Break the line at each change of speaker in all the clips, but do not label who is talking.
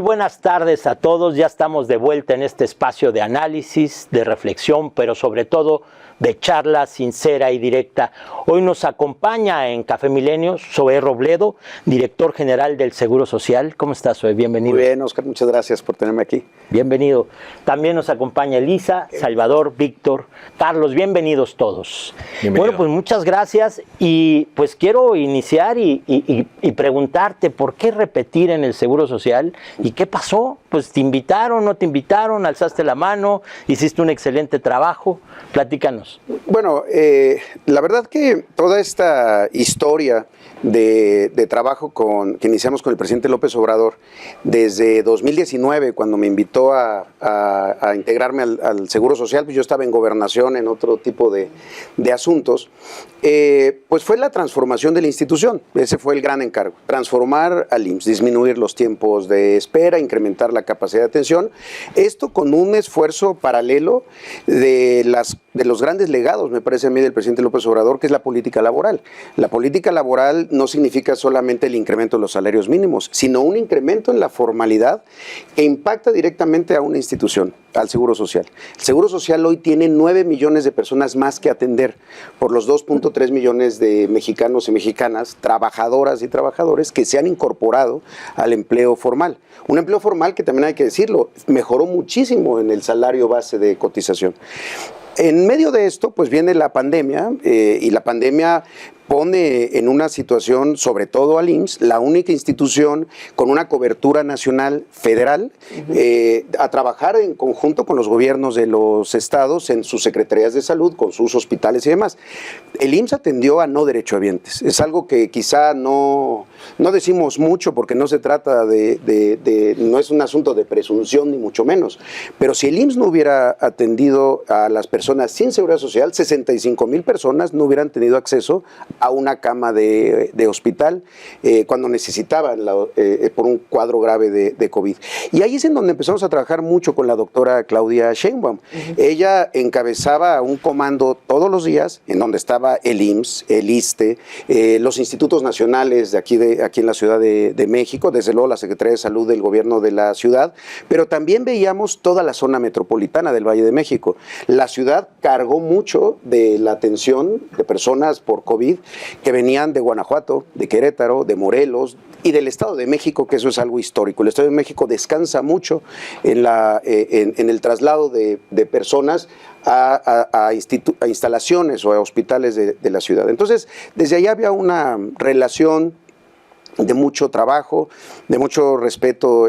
buenas tardes a todos. Ya estamos de vuelta en este espacio de análisis, de reflexión, pero sobre todo de charla sincera y directa. Hoy nos acompaña en Café Milenio Zoé Robledo, director general del Seguro Social. ¿Cómo estás, Zoé? Bienvenido.
Muy bien, Oscar, muchas gracias por tenerme aquí.
Bienvenido. También nos acompaña Elisa, Salvador, Víctor, Carlos. Bienvenidos todos.
Bienvenido.
Bueno, pues muchas gracias y pues quiero iniciar y preguntarte por qué repetir en el Seguro Social y qué pasó. Pues te invitaron, no te invitaron, alzaste la mano, hiciste un excelente trabajo. Platícanos.
Bueno, la verdad que toda esta historia de trabajo que iniciamos con el presidente López Obrador desde 2019, cuando me invitó a integrarme al Seguro Social, pues yo estaba en gobernación, en otro tipo de asuntos, pues fue la transformación de la institución. Ese fue el gran encargo, transformar al IMSS, disminuir los tiempos de espera, incrementar la capacidad de atención, esto con un esfuerzo paralelo de los grandes legados, me parece a mí, del presidente López Obrador, que es la política laboral. La política laboral no significa solamente el incremento de los salarios mínimos, sino un incremento en la formalidad que impacta directamente a una institución, al Seguro Social. El Seguro Social hoy tiene 9 millones de personas más que atender por los 2.3 millones de mexicanos y mexicanas, trabajadoras y trabajadores que se han incorporado al empleo formal. Un empleo formal que también hay que decirlo, mejoró muchísimo en el salario base de cotización. En medio de esto, pues viene la pandemia y la pandemia pone en una situación, sobre todo al IMSS, la única institución con una cobertura nacional federal, a trabajar en conjunto con los gobiernos de los estados en sus secretarías de salud, con sus hospitales y demás. El IMSS atendió a no derechohabientes. Es algo que quizá no decimos mucho porque no se trata no es un asunto de presunción ni mucho menos, pero si el IMSS no hubiera atendido a las personas sin seguridad social, 65,000 personas no hubieran tenido acceso a una cama de hospital cuando necesitaban por un cuadro grave de COVID. Y ahí es en donde empezamos a trabajar mucho con la doctora Claudia Sheinbaum. Ella encabezaba un comando todos los días en donde estaba el IMSS, el ISSSTE, los institutos nacionales de aquí en la Ciudad de México, desde luego la Secretaría de Salud del gobierno de la ciudad, pero también veíamos toda la zona metropolitana del Valle de México. La ciudad cargó mucho de la atención de personas por COVID que venían de Guanajuato, de Querétaro, de Morelos y del Estado de México, que eso es algo histórico. El Estado de México descansa mucho en el traslado de personas a instalaciones o a hospitales de la ciudad. Entonces, desde allá había una relación de mucho trabajo, de mucho respeto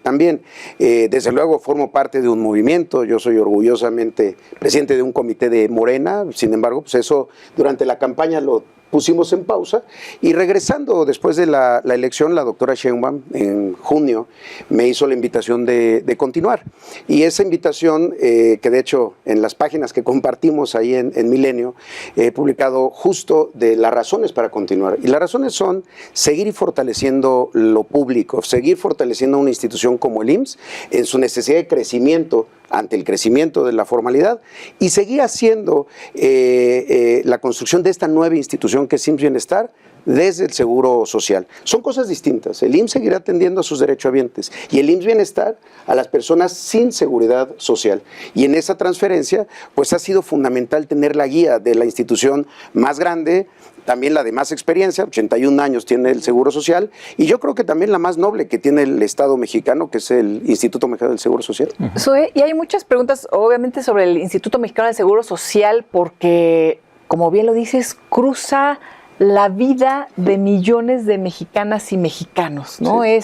también. Desde luego formo parte de un movimiento, yo soy orgullosamente presidente de un comité de Morena, sin embargo, pues eso durante la campaña lo pusimos en pausa y regresando después de la elección, la doctora Sheinbaum en junio me hizo la invitación de continuar. Y esa invitación, que de hecho en las páginas que compartimos ahí en Milenio, he publicado justo de las razones para continuar. Y las razones son seguir fortaleciendo lo público, seguir fortaleciendo una institución como el IMSS en su necesidad de crecimiento ante el crecimiento de la formalidad y seguir haciendo la construcción de esta nueva institución que es IMSS Bienestar desde el Seguro Social. Son cosas distintas. El IMSS seguirá atendiendo a sus derechohabientes y el IMSS Bienestar a las personas sin seguridad social. Y en esa transferencia, pues ha sido fundamental tener la guía de la institución más grande, también la de más experiencia, 81 años tiene el Seguro Social, y yo creo que también la más noble que tiene el Estado mexicano, que es el Instituto Mexicano del Seguro Social.
Zoé, y hay muchas preguntas, obviamente, sobre el Instituto Mexicano del Seguro Social, porque, como bien lo dices, cruza la vida de millones de mexicanas y mexicanos, ¿no? Sí.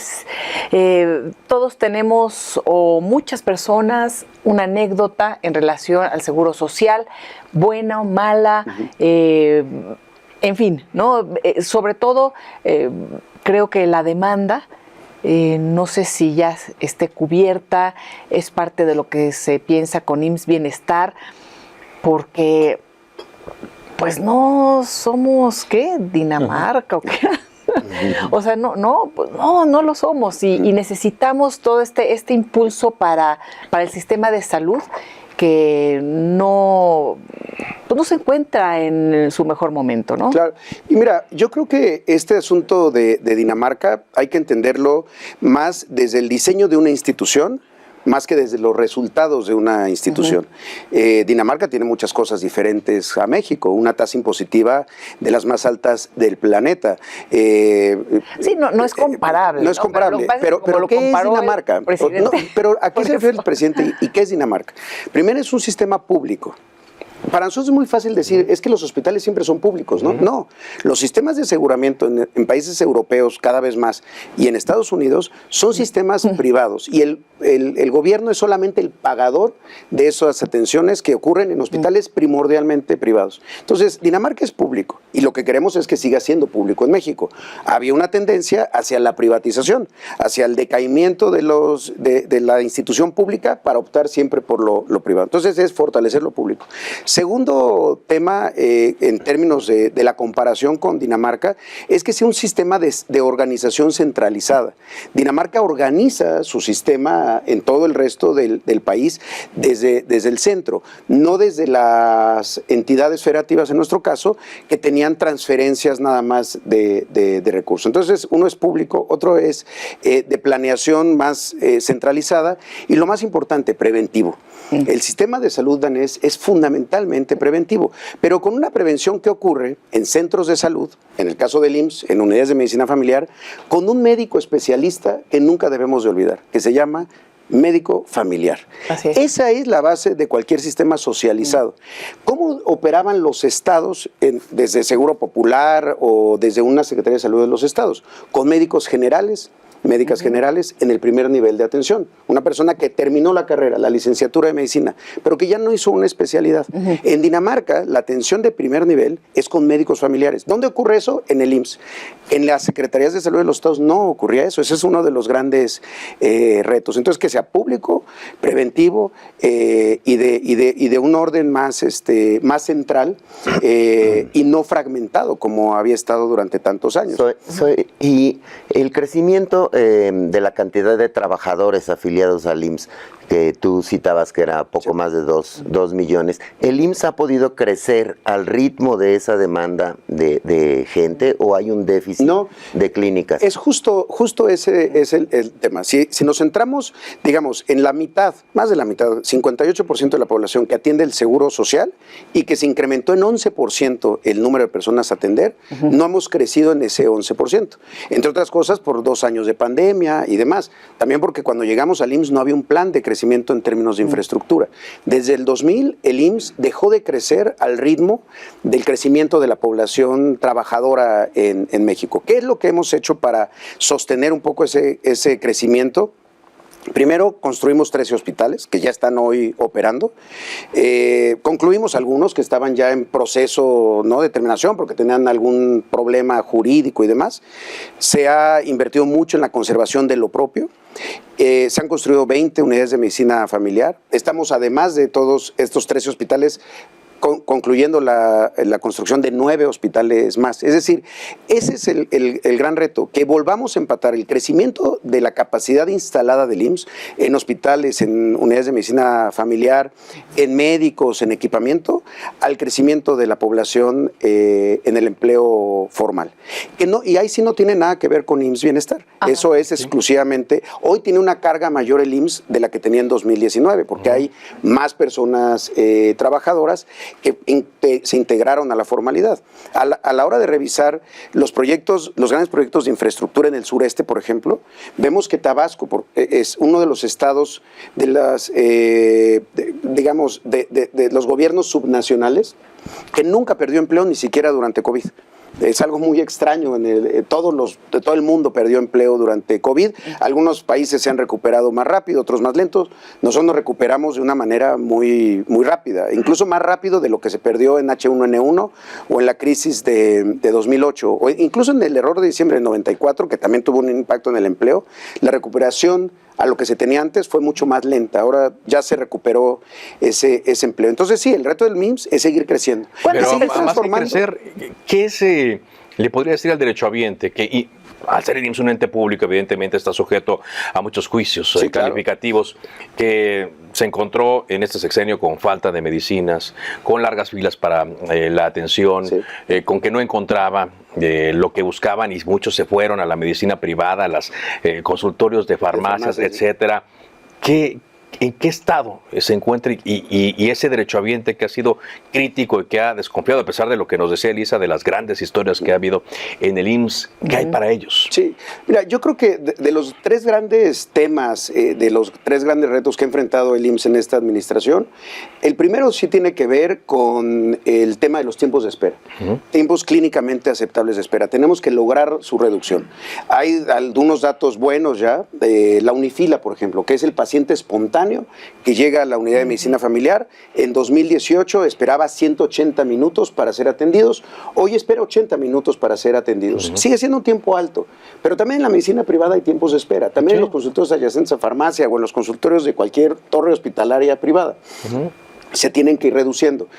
Todos tenemos, o muchas personas, una anécdota en relación al Seguro Social, buena o mala, en fin, ¿no? Sobre todo, creo que la demanda, no sé si ya esté cubierta, es parte de lo que se piensa con IMSS Bienestar, porque pues no somos, ¿qué? ¿Dinamarca o qué? O sea, no lo somos y necesitamos todo este impulso para el sistema de salud que no, pues no se encuentra en su mejor momento, ¿no?
Claro. Y mira, yo creo que este asunto de Dinamarca hay que entenderlo más desde el diseño de una institución, más que desde los resultados de una institución. Dinamarca tiene muchas cosas diferentes a México, una tasa impositiva de las más altas del planeta.
Sí, no es comparable.
No es comparable, pero ¿qué es Dinamarca? Pero ¿a qué se refiere el presidente y qué es Dinamarca? Primero, es un sistema público. Para nosotros es muy fácil decir, es que los hospitales siempre son públicos, ¿no? No, los sistemas de aseguramiento en países europeos cada vez más y en Estados Unidos son sistemas privados y el gobierno es solamente el pagador de esas atenciones que ocurren en hospitales primordialmente privados. Entonces, Dinamarca es público y lo que queremos es que siga siendo público en México. Había una tendencia hacia la privatización, hacia el decaimiento de la institución pública para optar siempre por lo privado. Entonces, es fortalecer lo público. Segundo tema, en términos de la comparación con Dinamarca, es que sea un sistema de organización centralizada. Dinamarca organiza su sistema en todo el resto del país desde el centro, no desde las entidades federativas, en nuestro caso, que tenían transferencias nada más de recursos. Entonces, uno es público, otro es de planeación más centralizada y lo más importante, preventivo. El sistema de salud danés es fundamentalmente preventivo, pero con una prevención que ocurre en centros de salud, en el caso del IMSS, en unidades de medicina familiar, con un médico especialista que nunca debemos de olvidar, que se llama médico familiar.
Así es.
Esa es la base de cualquier sistema socializado. ¿Cómo operaban los estados desde Seguro Popular o desde una Secretaría de Salud de los estados? Con médicos generales, médicas generales en el primer nivel de atención. Una persona que terminó la carrera, la licenciatura de medicina, pero que ya no hizo una especialidad. En Dinamarca, la atención de primer nivel es con médicos familiares. ¿Dónde ocurre eso? En el IMSS. En las secretarías de salud de los estados no ocurría eso. Ese es uno de los grandes retos. Entonces, que sea público, preventivo y de un orden más central y no fragmentado como había estado durante tantos años.
Y el crecimiento de la cantidad de trabajadores afiliados al IMSS, que tú citabas que era poco más de 2 millones, ¿el IMSS ha podido crecer al ritmo de esa demanda de gente o hay un déficit de clínicas?
Es justo ese es el tema. Si nos centramos, digamos, en la mitad, más de la mitad, 58% de la población que atiende el seguro social y que se incrementó en 11% el número de personas a atender, no hemos crecido en ese 11%. Entre otras cosas, por 2 años de pandemia y demás. También porque cuando llegamos al IMSS no había un plan de crecimiento en términos de infraestructura. Desde el 2000, el IMSS dejó de crecer al ritmo del crecimiento de la población trabajadora en México. ¿Qué es lo que hemos hecho para sostener un poco ese crecimiento? Primero, construimos 13 hospitales que ya están hoy operando. Concluimos algunos que estaban ya en proceso de terminación porque tenían algún problema jurídico y demás. Se ha invertido mucho en la conservación de lo propio. Se han construido 20 unidades de medicina familiar. Estamos, además de todos estos 13 hospitales, concluyendo la construcción de 9 hospitales más. Es decir, ese es el gran reto, que volvamos a empatar el crecimiento de la capacidad instalada del IMSS en hospitales, en unidades de medicina familiar, en médicos, en equipamiento, al crecimiento de la población en el empleo formal. Y ahí sí no tiene nada que ver con IMSS Bienestar. Eso es exclusivamente, hoy tiene una carga mayor el IMSS de la que tenía en 2019, porque hay más personas trabajadoras que se integraron a la formalidad. A la hora de revisar los grandes proyectos de infraestructura en el sureste, por ejemplo, vemos que Tabasco es uno de los estados de los gobiernos subnacionales que nunca perdió empleo ni siquiera durante COVID. Es algo muy extraño, todo el mundo perdió empleo durante COVID, algunos países se han recuperado más rápido, otros más lentos, nosotros nos recuperamos de una manera muy, muy rápida, incluso más rápido de lo que se perdió en H1N1 o en la crisis de 2008, o incluso en el error de diciembre del 94, que también tuvo un impacto en el empleo. La recuperación a lo que se tenía antes fue mucho más lenta. Ahora ya se recuperó ese empleo. Entonces sí, el reto del IMSS es seguir creciendo.
Pero más que crecer, ¿qué se le podría decir al derechohabiente? Que al ser el IMSS un ente público, evidentemente está sujeto a muchos juicios calificativos, que se encontró en este sexenio con falta de medicinas, con largas filas para la atención,
Sí.
con que no encontraba lo que buscaban y muchos se fueron a la medicina privada, a los consultorios de farmacias,
farmacias, sí.
etcétera. ¿En qué estado se encuentra y ese derechohabiente que ha sido crítico y que ha desconfiado, a pesar de lo que nos decía Elisa, de las grandes historias que ha habido en el IMSS, qué hay para ellos?
Sí, mira, yo creo que de los tres grandes temas, de los tres grandes retos que ha enfrentado el IMSS en esta administración, el primero sí tiene que ver con el tema de los tiempos de espera, tiempos clínicamente aceptables de espera. Tenemos que lograr su reducción. Hay algunos datos buenos ya, la Unifila, por ejemplo, que es el paciente espontáneo que llega a la unidad de medicina familiar. En 2018 esperaba 180 minutos para ser atendidos, hoy espera 80 minutos para ser atendidos. Sigue siendo un tiempo alto, pero también en la medicina privada hay tiempos de espera, también en los consultorios adyacentes a farmacia o en los consultorios de cualquier torre hospitalaria privada. Se tienen que ir reduciendo.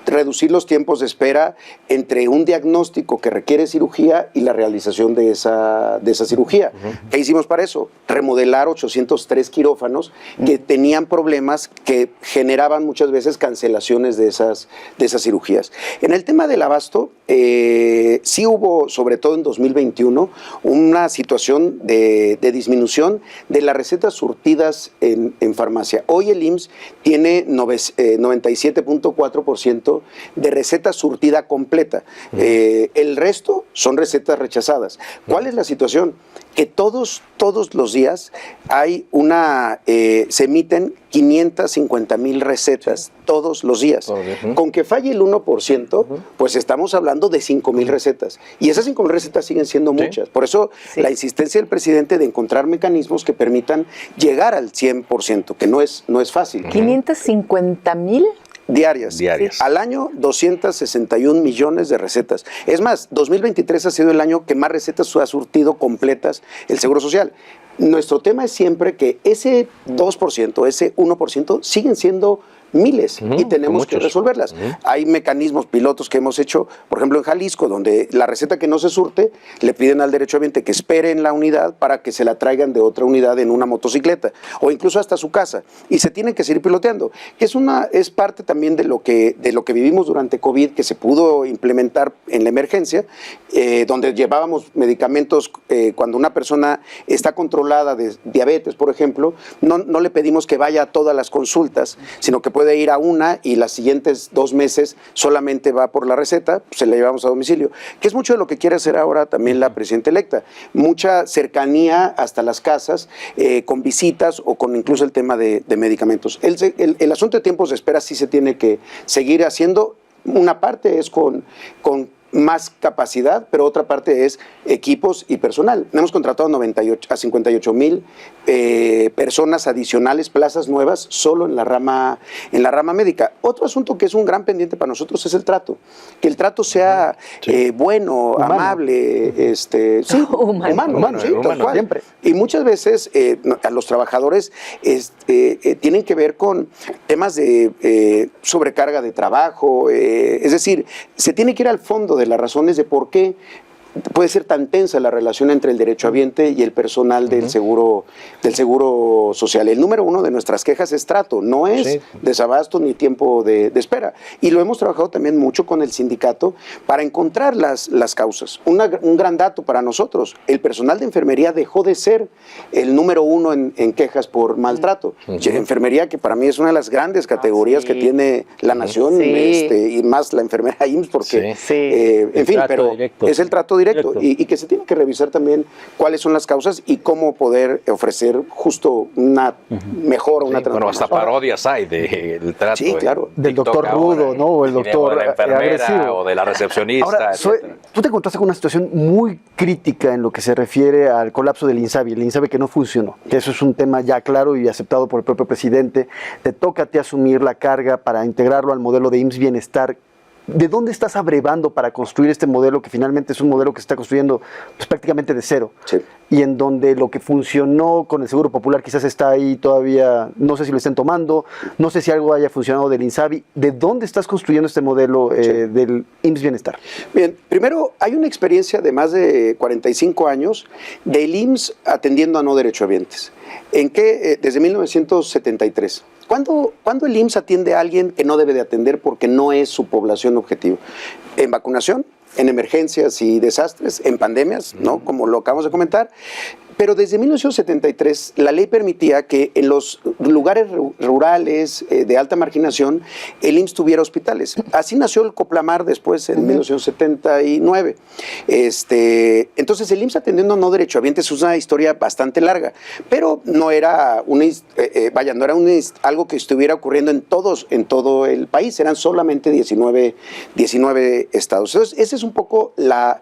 Reducir los tiempos de espera entre un diagnóstico que requiere cirugía y la realización de esa cirugía. ¿Qué hicimos para eso? Remodelar 803 quirófanos que tenían problemas que generaban muchas veces cancelaciones de esas cirugías. En el tema del abasto, sí hubo, sobre todo en 2021, una situación de disminución de las recetas surtidas en farmacia. Hoy el IMSS tiene 97.4% de receta surtida completa. El resto son recetas rechazadas. ¿Cuál es la situación? Que todos los días hay se emiten 550,000 recetas todos los días. Con que falle el 1%, pues estamos hablando de 5,000 recetas. Y esas 5,000 recetas siguen siendo muchas. Por eso la insistencia del presidente de encontrar mecanismos que permitan llegar al 100%, que no es fácil.
550,000
diarias. Al año, 261 millones de recetas. Es más, 2023 ha sido el año que más recetas ha surtido completas el Seguro Social. Nuestro tema es siempre que ese 2%, ese 1%, siguen siendo miles y tenemos que resolverlas. Hay mecanismos pilotos que hemos hecho, por ejemplo en Jalisco, donde la receta que no se surte, le piden al derechohabiente que espere en la unidad para que se la traigan de otra unidad en una motocicleta o incluso hasta su casa, y se tienen que seguir piloteando, que es parte también de lo que vivimos durante COVID, que se pudo implementar en la emergencia, donde llevábamos medicamentos cuando una persona está controlada de diabetes, por ejemplo, no le pedimos que vaya a todas las consultas, sino que puede ir a una y las siguientes 2 meses solamente va por la receta, pues se la llevamos a domicilio, que es mucho de lo que quiere hacer ahora también la presidenta electa. Mucha cercanía hasta las casas, con visitas o con incluso el tema de medicamentos. El asunto de tiempos de espera sí se tiene que seguir haciendo. Una parte es con más capacidad, pero otra parte es equipos y personal. Hemos contratado a 58,000 personas adicionales, plazas nuevas, solo en la rama médica. Otro asunto que es un gran pendiente para nosotros es el trato. Que el trato sea bueno, amable, humano, tal cual. Siempre. Y muchas veces a los trabajadores tienen que ver con temas de sobrecarga de trabajo, es decir, se tiene que ir al fondo de las razones de por qué puede ser tan tensa la relación entre el derechohabiente y el personal del seguro social. El número 1 de nuestras quejas es trato, no es desabasto ni tiempo de espera. Y lo hemos trabajado también mucho con el sindicato para encontrar las causas. Un gran dato para nosotros: el personal de enfermería dejó de ser el número 1 en quejas por maltrato. Enfermería, que para mí es una de las grandes categorías que tiene la nación, y más la enfermera IMSS, porque en fin, pero directo. Es el trato directo. Y que se tiene que revisar también cuáles son las causas y cómo poder ofrecer justo una mejora, una transformación.
Bueno, hasta parodias hay del trato.
Sí, claro.
Del doctor rudo, ¿no? O el doctor
de la enfermera
agresivo.
o de la recepcionista.
Ahora, tú te encontraste con una situación muy crítica en lo que se refiere al colapso del INSABI, el INSABI que no funcionó. Que eso es un tema ya claro y aceptado por el propio presidente. Te toca a ti asumir la carga para integrarlo al modelo de IMSS Bienestar. ¿De dónde estás abrevando para construir este modelo que finalmente es un modelo que se está construyendo pues, prácticamente de cero?
Sí.
y en donde lo que funcionó con el Seguro Popular quizás está ahí todavía, no sé si lo estén tomando, no sé si algo haya funcionado del INSABI. ¿De dónde estás construyendo este modelo del IMSS Bienestar?
Bien, primero hay una experiencia de más de 45 años del IMSS atendiendo a no derechohabientes. ¿En qué? Desde 1973. ¿Cuándo el IMSS atiende a alguien que no debe de atender porque no es su población objetivo? En vacunación, en emergencias y desastres, en pandemias, ¿no? Como lo acabamos de comentar. Pero desde 1973 la ley permitía que en los lugares rurales de alta marginación el IMSS tuviera hospitales. Así nació el Coplamar después en 1979. Entonces el IMSS atendiendo a no derechohabientes es una historia bastante larga, pero no era algo que estuviera ocurriendo en todo el país, eran solamente 19 estados. Entonces esa es un poco la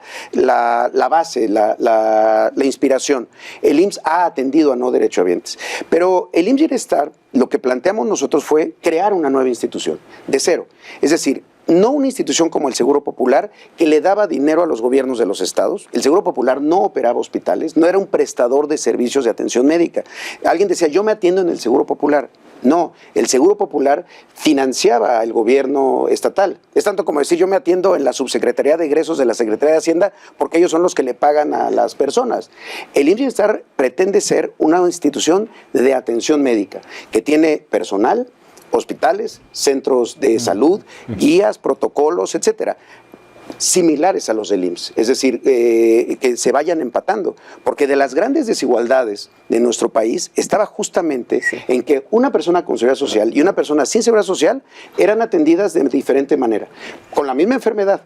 base, la inspiración. El IMSS ha atendido a no derechohabientes, pero el IMSS Bienestar, lo que planteamos nosotros fue crear una nueva institución, de cero. Es decir, no una institución como el Seguro Popular, que le daba dinero a los gobiernos de los estados. El Seguro Popular no operaba hospitales, no era un prestador de servicios de atención médica. Alguien decía, yo me atiendo en el Seguro Popular. No, el Seguro Popular financiaba al gobierno estatal. Es tanto como decir, yo me atiendo en la Subsecretaría de Egresos de la Secretaría de Hacienda porque ellos son los que le pagan a las personas. El IMSS Bienestar pretende ser una institución de atención médica que tiene personal, hospitales, centros de salud, guías, protocolos, etcétera, similares a los del IMSS, es decir, que se vayan empatando, porque de las grandes desigualdades de nuestro país estaba justamente en que una persona con seguridad social y una persona sin seguridad social eran atendidas de diferente manera, con la misma enfermedad.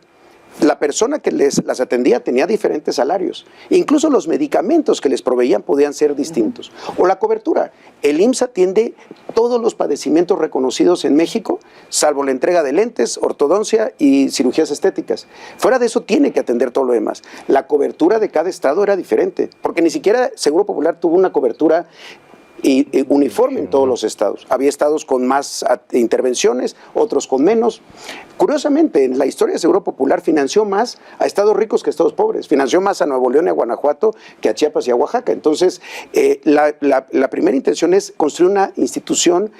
La persona que las atendía tenía diferentes salarios. Incluso los medicamentos que les proveían podían ser distintos. O la cobertura. El IMSS atiende todos los padecimientos reconocidos en México, salvo la entrega de lentes, ortodoncia y cirugías estéticas. Fuera de eso tiene que atender todo lo demás. La cobertura de cada estado era diferente, porque ni siquiera Seguro Popular tuvo una cobertura uniforme en todos los estados. Había estados con más intervenciones, otros con menos. Curiosamente, en la historia de Seguro Popular financió más a estados ricos que a estados pobres. Financió más a Nuevo León y a Guanajuato que a Chiapas y a Oaxaca. Entonces, la primera intención es construir una institución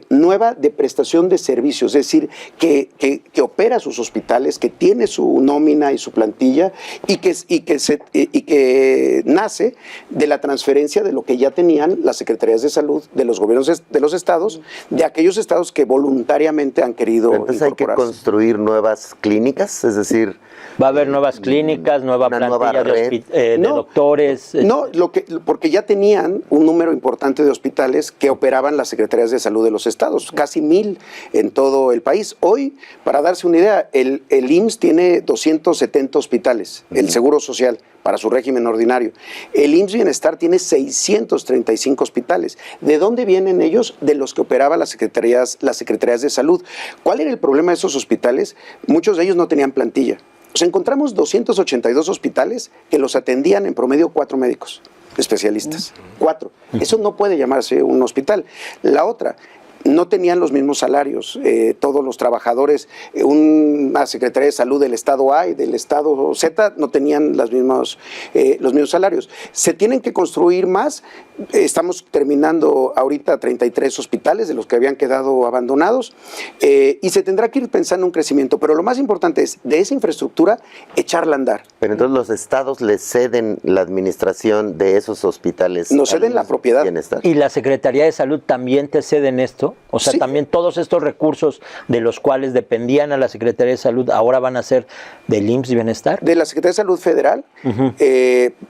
nueva de prestación de servicios, es decir, que opera sus hospitales, que tiene su nómina y su plantilla y que nace de la transferencia de lo que ya tenían las secretarías de salud de los gobiernos de los estados, de aquellos estados que voluntariamente han querido
incorporarse. Hay que construir nuevas clínicas, es decir...
Va a haber nuevas clínicas, nueva plantilla de doctores.
No, porque ya tenían un número importante de hospitales que operaban las secretarías de salud de los estados, casi 1,000 en todo el país. Hoy, para darse una idea, el IMSS tiene 270 hospitales, el Seguro Social, para su régimen ordinario. El IMSS Bienestar tiene 635 hospitales. ¿De dónde vienen ellos? De los que operaban las secretarías de salud. ¿Cuál era el problema de esos hospitales? Muchos de ellos no tenían plantilla. Nos encontramos 282 hospitales que los atendían en promedio 4 médicos especialistas. 4. Eso no puede llamarse un hospital. La otra, no tenían los mismos salarios. Todos los trabajadores, una Secretaría de Salud del Estado A y del Estado Z no tenían los mismos salarios. Se tienen que construir más. Estamos terminando ahorita 33 hospitales de los que habían quedado abandonados y se tendrá que ir pensando un crecimiento. Pero lo más importante es, de esa infraestructura, echarla a andar.
Pero entonces los estados les ceden la administración de esos hospitales.
Nos ceden la propiedad.
Bienestar.
¿Y la Secretaría de Salud también te ceden esto? O sea,
sí.
También todos estos recursos de los cuales dependían a la Secretaría de Salud ahora van a ser del IMSS Bienestar.
De la Secretaría de Salud Federal,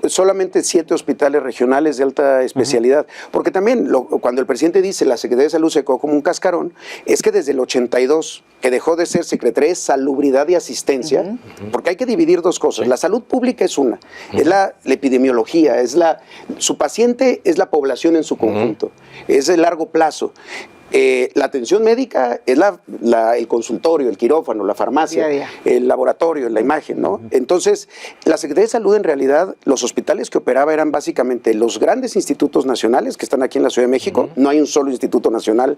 solamente 7 hospitales regionales de alta especialidad. Porque también cuando el presidente dice la Secretaría de Salud se quedó como un cascarón, es que desde el 82, que dejó de ser Secretaría de Salubridad y Asistencia, porque hay que dividir dos cosas. Sí. La salud pública es una, es la epidemiología, su paciente es la población en su conjunto, es de largo plazo. La atención médica es el consultorio, el quirófano, la farmacia,
Día a día.
el laboratorio, la imagen, ¿no? Entonces, la Secretaría de Salud, en realidad, los hospitales que operaba eran básicamente los grandes institutos nacionales que están aquí en la Ciudad de México. No hay un solo instituto nacional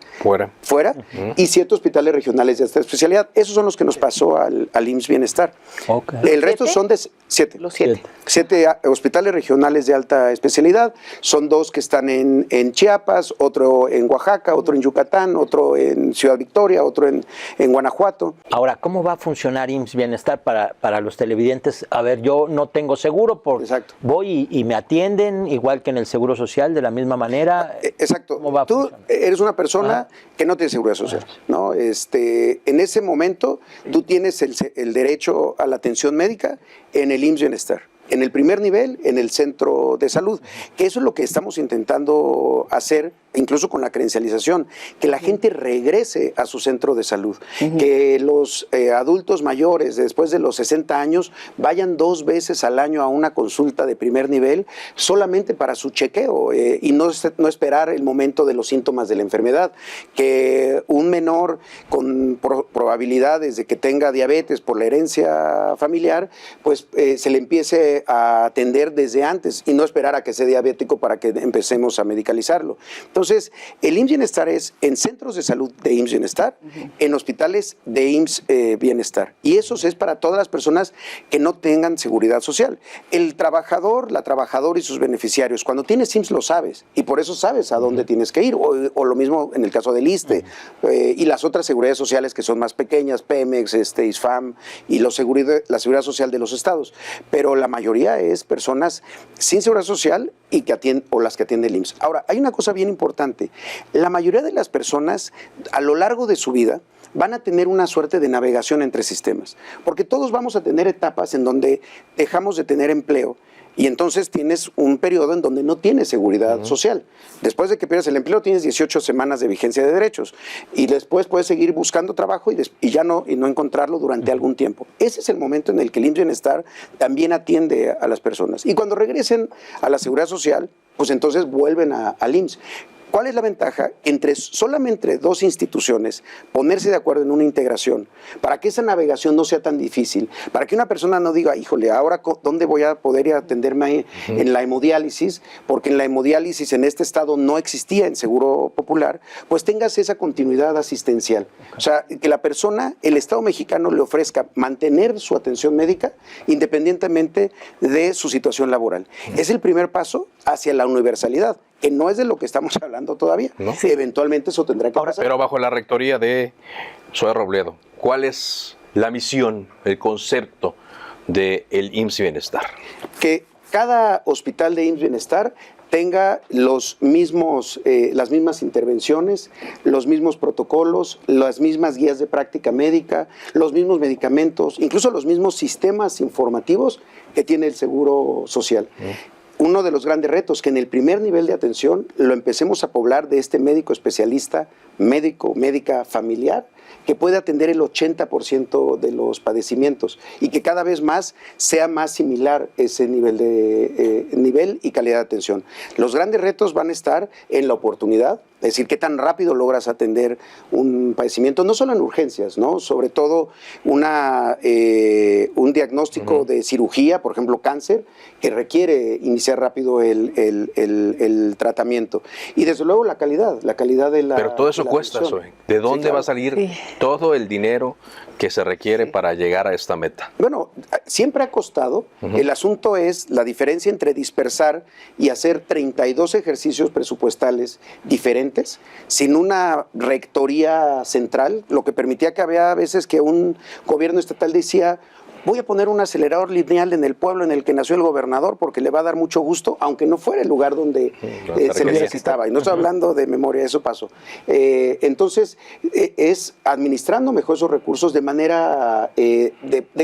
Fuera.
y 7 hospitales regionales de esta especialidad. Esos son los que nos pasó al IMSS Bienestar.
Ok.
El resto
¿7?
son de 7.
Los 7.
7 hospitales regionales de alta especialidad, son 2 que están en Chiapas, otro en Oaxaca, otro en Yucatán, otro en Ciudad Victoria, otro en Guanajuato.
Ahora, ¿cómo va a funcionar IMSS Bienestar para los televidentes? A ver, yo no tengo seguro,
Exacto.
voy y me atienden igual que en el Seguro Social, de la misma manera.
Exacto.
¿Cómo va a
Tú
funcionar?
eres una persona que no tiene seguridad social, ¿no? En ese momento tú tienes el derecho a la atención médica en el IMSS Bienestar. En el primer nivel, en el centro de salud, que eso es lo que estamos intentando hacer, incluso con la credencialización, que la gente regrese a su centro de salud, que los adultos mayores, después de los 60 años, vayan 2 veces al año a una consulta de primer nivel, solamente para su chequeo, y no esperar el momento de los síntomas de la enfermedad, que un menor con probabilidades de que tenga diabetes por la herencia familiar, pues se le empiece a atender desde antes y no esperar a que sea diabético para que empecemos a medicalizarlo. Entonces, el IMSS Bienestar es en centros de salud de IMSS Bienestar, en hospitales de IMSS Bienestar. Y eso es para todas las personas que no tengan seguridad social. El trabajador, la trabajadora y sus beneficiarios, cuando tienes IMSS lo sabes y por eso sabes a dónde tienes que ir. O lo mismo en el caso del ISSSTE y las otras seguridades sociales que son más pequeñas, Pemex, ISFAM y la seguridad social de los estados. Pero la mayoría es personas sin seguridad social y o las que atiende el IMSS. Ahora, hay una cosa bien importante. La mayoría de las personas a lo largo de su vida van a tener una suerte de navegación entre sistemas, porque todos vamos a tener etapas en donde dejamos de tener empleo y entonces tienes un periodo en donde no tienes seguridad social. Después de que pierdes el empleo tienes 18 semanas de vigencia de derechos y después puedes seguir buscando trabajo y no encontrarlo durante algún tiempo. Ese es el momento en el que el IMSS Bienestar también atiende a las personas. Y cuando regresen a la seguridad social, pues entonces vuelven al IMSS. ¿Cuál es la ventaja? Solamente 2 instituciones ponerse de acuerdo en una integración para que esa navegación no sea tan difícil, para que una persona no diga, híjole, ahora ¿dónde voy a poder ir a atenderme en la hemodiálisis? Porque en la hemodiálisis en este estado no existía en Seguro Popular, pues tengas esa continuidad asistencial. O sea, que la persona, el Estado mexicano le ofrezca mantener su atención médica independientemente de su situación laboral. Es el primer paso hacia la universalidad, que no es de lo que estamos hablando todavía.
¿No?
Sí. Eventualmente eso tendrá que pasar.
Pero bajo la rectoría de Zoe Robledo, ¿cuál es la misión, el concepto del IMSS Bienestar?
Que cada hospital de IMSS Bienestar tenga las mismas intervenciones, los mismos protocolos, las mismas guías de práctica médica, los mismos medicamentos, incluso los mismos sistemas informativos que tiene el Seguro Social. Uno de los grandes retos, que en el primer nivel de atención lo empecemos a poblar de este médico especialista, médica familiar, que puede atender el 80% de los padecimientos y que cada vez más sea más similar ese nivel y calidad de atención. Los grandes retos van a estar en la oportunidad, es decir, qué tan rápido logras atender un padecimiento, no solo en urgencias, ¿no? Sobre todo un diagnóstico de cirugía, por ejemplo cáncer, que requiere iniciar rápido el tratamiento. Y desde luego la calidad de la...
Pero todo eso cuesta,
atención.
Zoe. ¿De dónde
claro.
va a salir todo el dinero que se requiere para llegar a esta meta?
Bueno, siempre ha costado. El asunto es la diferencia entre dispersar y hacer 32 ejercicios presupuestales diferentes, sin una rectoría central, lo que permitía que había veces que un gobierno estatal decía, voy a poner un acelerador lineal en el pueblo en el que nació el gobernador porque le va a dar mucho gusto, aunque no fuera el lugar donde se necesitaba. Y no estoy hablando de memoria, eso pasó. Entonces, es administrando mejor esos recursos de manera,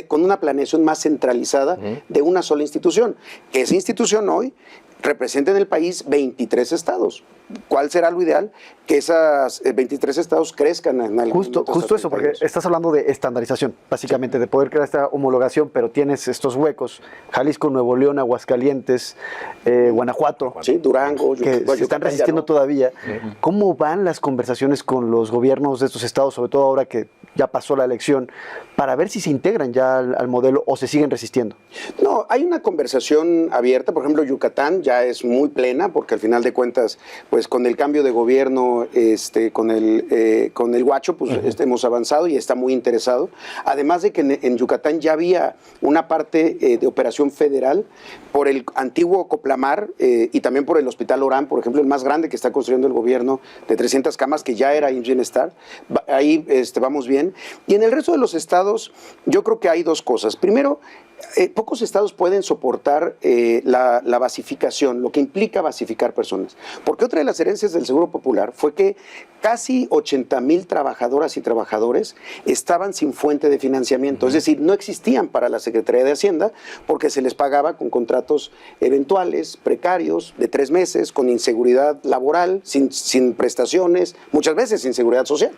con una planeación más centralizada de una sola institución. Que esa institución hoy representa en el país 23 estados. ¿cuál será lo ideal? Que esas 23 estados crezcan en algún
Justo
momento hasta
eso, porque
32.
estás hablando de estandarización, básicamente, de poder crear esta homologación, pero tienes estos huecos, Jalisco, Nuevo León, Aguascalientes, Guanajuato,
Sí, Durango,
que se están
Yucatán ya
resistiendo
no.
todavía. ¿Cómo van las conversaciones con los gobiernos de estos estados, sobre todo ahora que ya pasó la elección, para ver si se integran ya al modelo o se siguen resistiendo?
No, hay una conversación abierta. Por ejemplo, Yucatán ya es muy plena, porque al final de cuentas, pues con el cambio de gobierno, con el Huacho, pues hemos avanzado y está muy interesado. Además de que en Yucatán ya había una parte de operación federal por el antiguo Coplamar y también por el Hospital Orán, por ejemplo, el más grande que está construyendo el gobierno de 300 camas, que ya era IMSS Bienestar. Ahí vamos bien. Y en el resto de los estados, yo creo que hay dos cosas. Primero, pocos estados pueden soportar la basificación, lo que implica basificar personas. Porque otra de las herencias del Seguro Popular fue que casi 80,000 trabajadoras y trabajadores estaban sin fuente de financiamiento. Es decir, no existían para la Secretaría de Hacienda porque se les pagaba con contratos eventuales, precarios, de 3 meses, con inseguridad laboral, sin prestaciones, muchas veces sin seguridad social.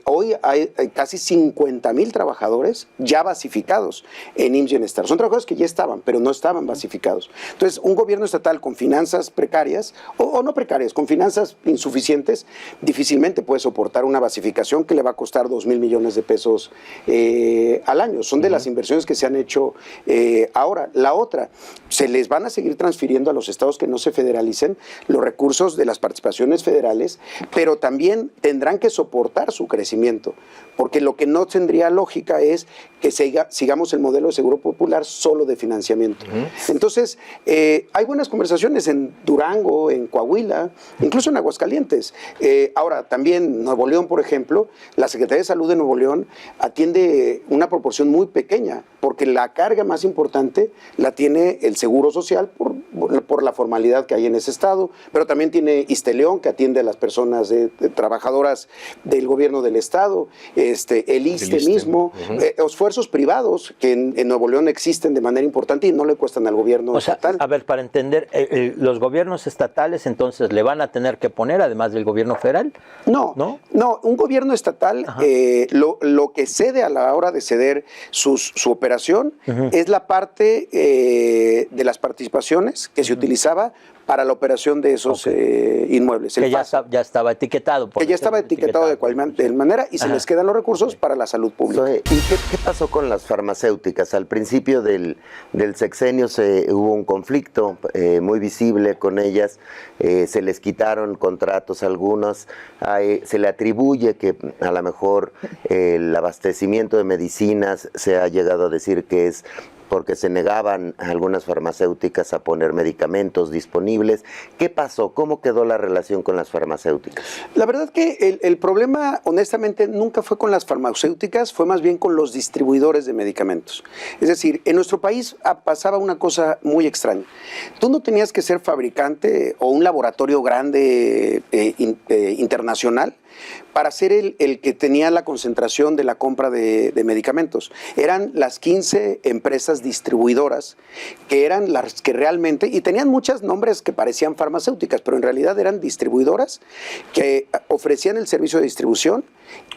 Hoy hay casi 50,000 trabajadores ya basificados en IMSS Bienestar. Son trabajadores que ya estaban, pero no estaban basificados. Entonces, un gobierno estatal con finanzas precarias, o no precarias, con finanzas insuficientes, difícilmente puede soportar una basificación que le va a costar 2,000 millones de pesos al año. Son de las inversiones que se han hecho ahora. La otra, se les van a seguir transfiriendo a los estados que no se federalicen los recursos de las participaciones federales, pero también tendrán que soportar su crecimiento, porque lo que no tendría lógica es que sigamos el modelo de Seguro Popular solo de financiamiento. Entonces, hay buenas conversaciones en Durango, en Coahuila, incluso en Aguascalientes. Ahora, también Nuevo León, por ejemplo, la Secretaría de Salud de Nuevo León atiende una proporción muy pequeña, porque la carga más importante la tiene el Seguro Social por la formalidad que hay en ese estado, pero también tiene ISSSTE-León, que atiende a las personas trabajadoras del gobierno del estado, el ISSSTE mismo, esfuerzos privados que en Nuevo León existen de manera importante y no le cuestan al gobierno estatal.
A ver, para entender, los gobiernos estatales entonces le van a tener que poner, además del gobierno federal.
No, un gobierno estatal lo que cede a la hora de ceder su operación es la parte de las participaciones que se utilizaba para la operación de esos inmuebles.
Que ya estaba etiquetado.
Que ya estaba etiquetado de cual manera y se les quedan los recursos para la salud pública.
¿Y qué pasó con las farmacéuticas? Al principio del sexenio hubo un conflicto muy visible con ellas, se les quitaron contratos a algunos, se le atribuye que a lo mejor el abastecimiento de medicinas se ha llegado a decir que es porque se negaban algunas farmacéuticas a poner medicamentos disponibles. ¿Qué pasó? ¿Cómo quedó la relación con las farmacéuticas?
La verdad que el problema, honestamente, nunca fue con las farmacéuticas, fue más bien con los distribuidores de medicamentos. Es decir, en nuestro país pasaba una cosa muy extraña. Tú no tenías que ser fabricante o un laboratorio grande internacional para ser el que tenía la concentración de la compra de medicamentos. Eran las 15 empresas distribuidoras que eran las que realmente, y tenían muchos nombres que parecían farmacéuticas, pero en realidad eran distribuidoras que ofrecían el servicio de distribución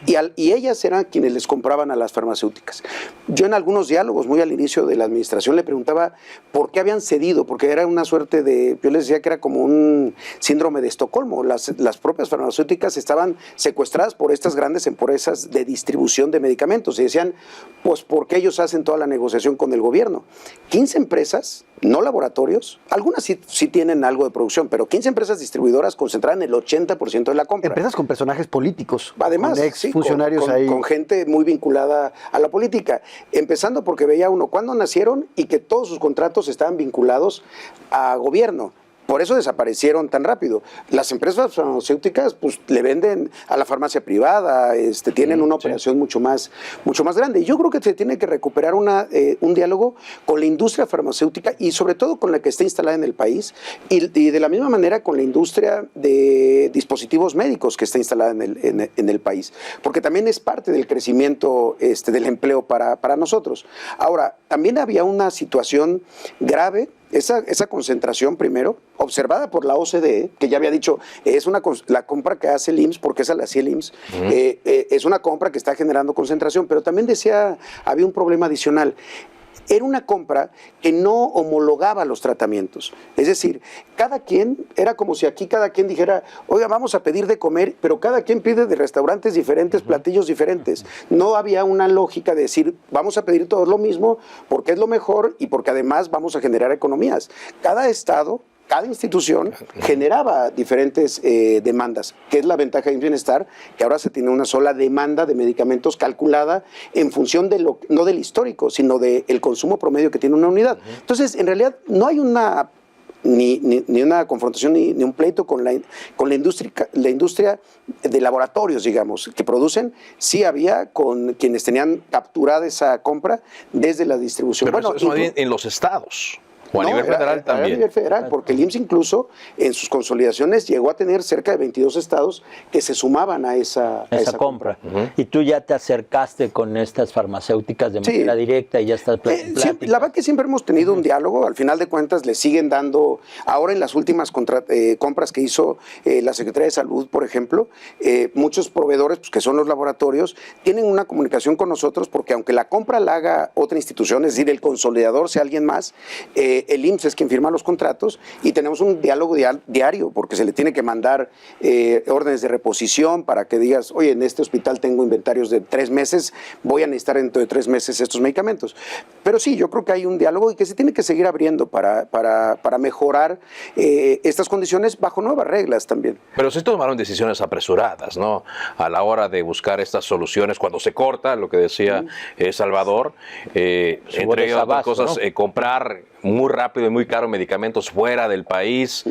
y ellas eran quienes les compraban a las farmacéuticas. Yo en algunos diálogos muy al inicio de la administración le preguntaba por qué habían cedido, porque era una suerte de, yo les decía que era como un síndrome de Estocolmo. Las propias farmacéuticas estaban secuestradas por estas grandes empresas de distribución de medicamentos y decían, pues porque ellos hacen toda la negociación con el gobierno. 15 empresas, no laboratorios, algunas sí tienen algo de producción, pero 15 empresas distribuidoras concentraban el 80% de la compra.
Empresas con personajes políticos.
Además,
ex funcionarios ahí.
Con gente muy vinculada a la política. Empezando porque veía uno cuándo nacieron y que todos sus contratos estaban vinculados a gobierno. Por eso desaparecieron tan rápido. Las empresas farmacéuticas pues le venden a la farmacia privada, tienen una operación mucho más grande. Y yo creo que se tiene que recuperar un diálogo con la industria farmacéutica y sobre todo con la que está instalada en el país y de la misma manera con la industria de dispositivos médicos que está instalada en el país. Porque también es parte del crecimiento del empleo para nosotros. Ahora, también había una situación grave esa concentración primero, observada por la OCDE, que ya había dicho, la compra que hace el IMSS, porque esa la hacía el IMSS, es una compra que está generando concentración, pero también decía, había un problema adicional. Era una compra que no homologaba los tratamientos. Es decir, cada quien, era como si aquí cada quien dijera, oiga, vamos a pedir de comer, pero cada quien pide de restaurantes diferentes, platillos diferentes. No había una lógica de decir, vamos a pedir todos lo mismo porque es lo mejor y porque además vamos a generar economías. Cada estado, cada institución generaba diferentes demandas, que es la ventaja de Bienestar, que ahora se tiene una sola demanda de medicamentos calculada en función de no del histórico, sino del consumo promedio que tiene una unidad. Entonces, en realidad, no hay una ni una confrontación ni un pleito con la industria de laboratorios, digamos, que producen. Sí había con quienes tenían capturada esa compra desde la distribución.
Pero eso más bien en los estados. O a nivel federal también.
A nivel federal, porque el IMSS incluso en sus consolidaciones llegó a tener cerca de 22 estados que se sumaban a esa
compra. Y tú ya te acercaste con estas farmacéuticas de manera directa y ya estás
la verdad que siempre hemos tenido un diálogo. Al final de cuentas le siguen dando, ahora en las últimas compras que hizo la Secretaría de Salud, por ejemplo, muchos proveedores, pues, que son los laboratorios, tienen una comunicación con nosotros, porque aunque la compra la haga otra institución, es decir, el consolidador sea alguien más, el IMSS es quien firma los contratos y tenemos un diálogo diario, porque se le tiene que mandar órdenes de reposición para que digas, oye, en este hospital tengo inventarios de 3 meses, voy a necesitar dentro de 3 meses estos medicamentos. Pero sí, yo creo que hay un diálogo y que se tiene que seguir abriendo para mejorar estas condiciones bajo nuevas reglas también.
Pero sí tomaron decisiones apresuradas, ¿no? A la hora de buscar estas soluciones, cuando se corta, lo que decía Salvador, entre otras cosas, ¿no? Comprar muy rápido y muy caro medicamentos fuera del país,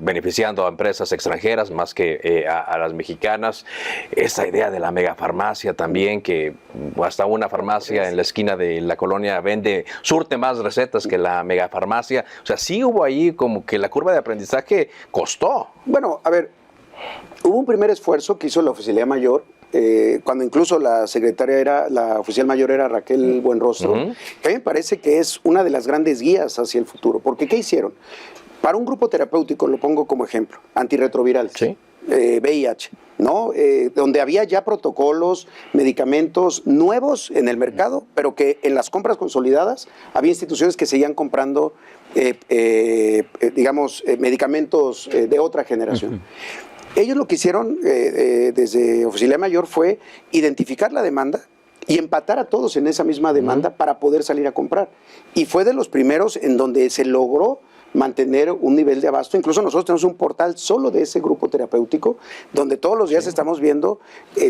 beneficiando a empresas extranjeras más que a las mexicanas. Esa idea de la megafarmacia también, que hasta una farmacia en la esquina de la colonia surte más recetas que la megafarmacia. O sea, sí hubo ahí como que la curva de aprendizaje costó.
Bueno, a ver, hubo un primer esfuerzo que hizo la Oficialía Mayor, cuando incluso la oficial mayor era Raquel Buenrostro, que a mí me parece que es una de las grandes guías hacia el futuro. Porque ¿qué hicieron? Para un grupo terapéutico, lo pongo como ejemplo, antirretroviral, VIH, ¿no? Donde había ya protocolos, medicamentos nuevos en el mercado, pero que en las compras consolidadas había instituciones que seguían comprando, medicamentos de otra generación. Ellos lo que hicieron desde Oficialía Mayor fue identificar la demanda y empatar a todos en esa misma demanda para poder salir a comprar. Y fue de los primeros en donde se logró mantener un nivel de abasto. Incluso nosotros tenemos un portal solo de ese grupo terapéutico, donde todos los días estamos viendo